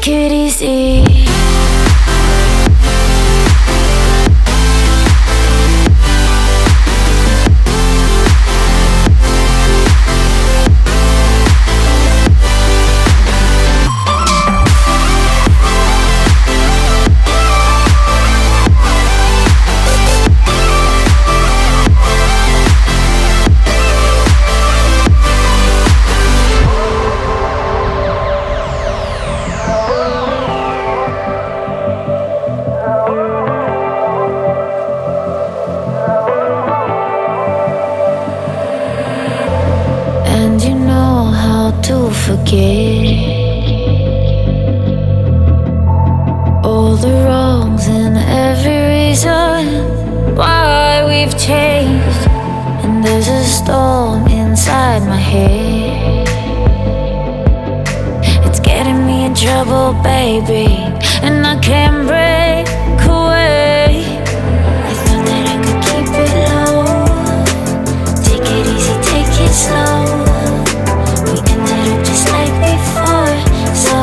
Take it easy. Forget all the wrongs and every reason why we've changed. And there's a storm inside my head. It's getting me in trouble, baby, and I can't break away. I thought that I could keep it low. Take it easy, take it slow. Just like before, so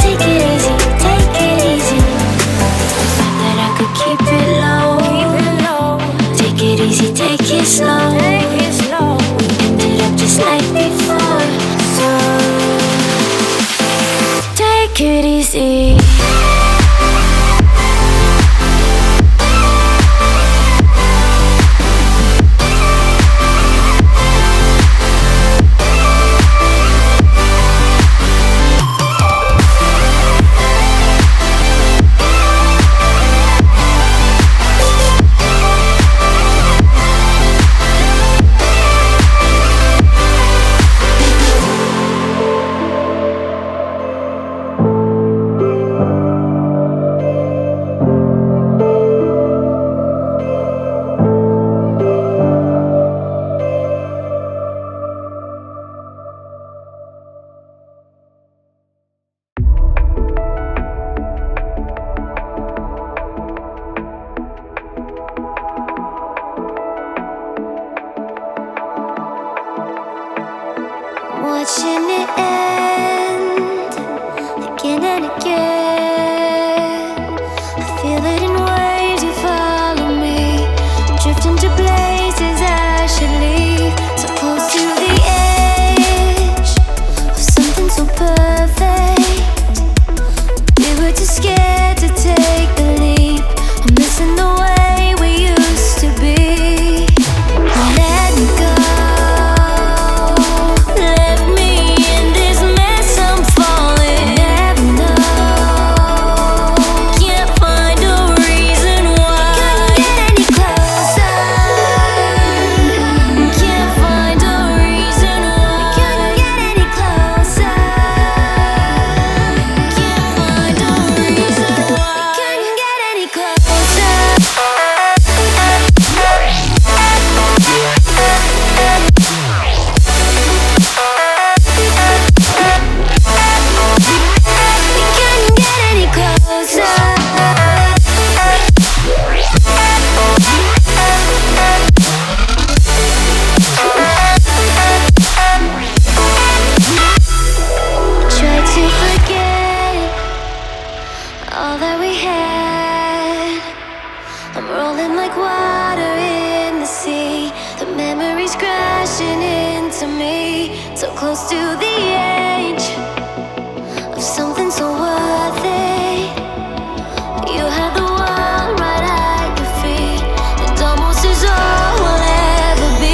take it easy, take it easy. I thought that I could keep it low, take it easy, take it slow. We ended up just like before, so take it easy. Watching it end again and again. I feel it in waves, you follow me, drifting to places I should leave. So close to the edge of something so perfect. We were too scared to take the leap. I'm missing the way we used to be. Let me go. All that we had, I'm rolling like water in the sea. The memories crashing into me, so close to the edge of something so worth it. You have the world right at your feet, and almost is all we'll ever be.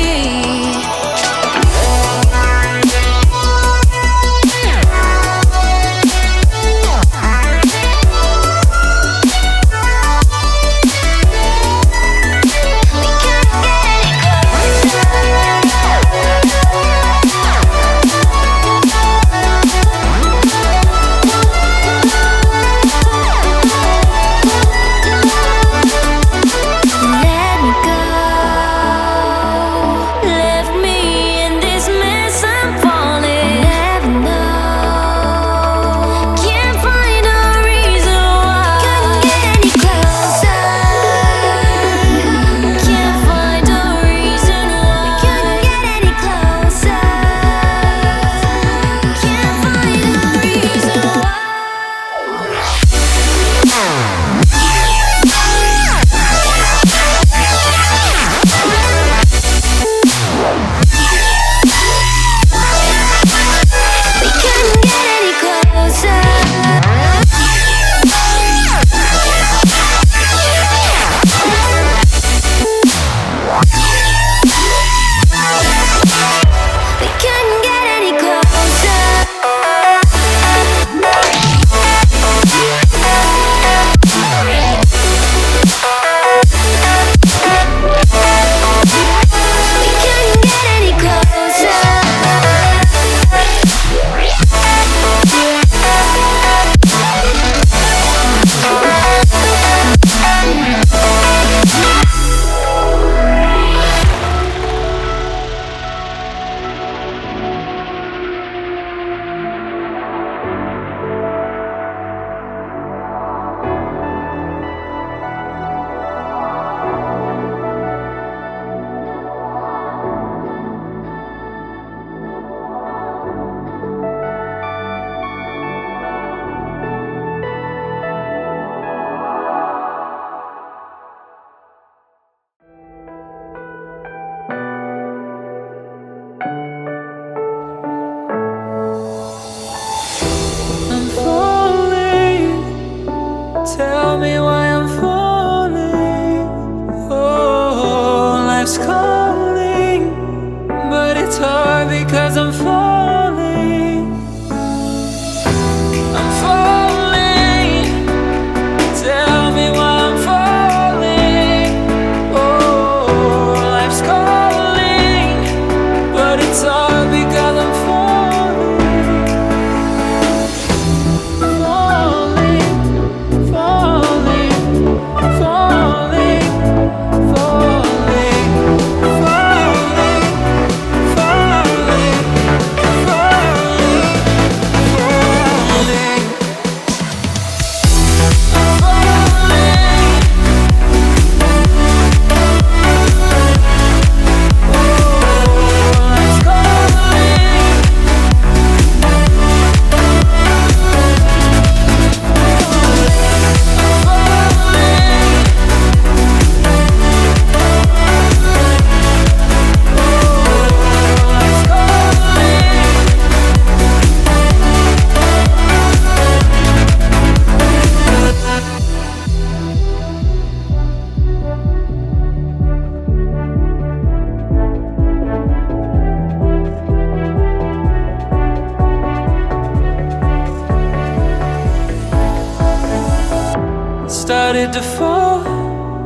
started to fall,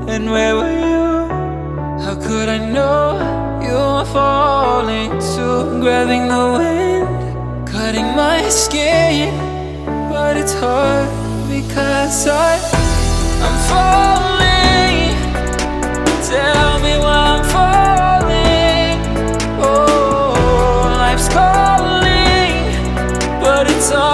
and where were you? How could I know you were falling too? Grabbing the wind, cutting my skin, but it's hard because I'm falling. Tell me why I'm falling. Oh, life's calling, but it's all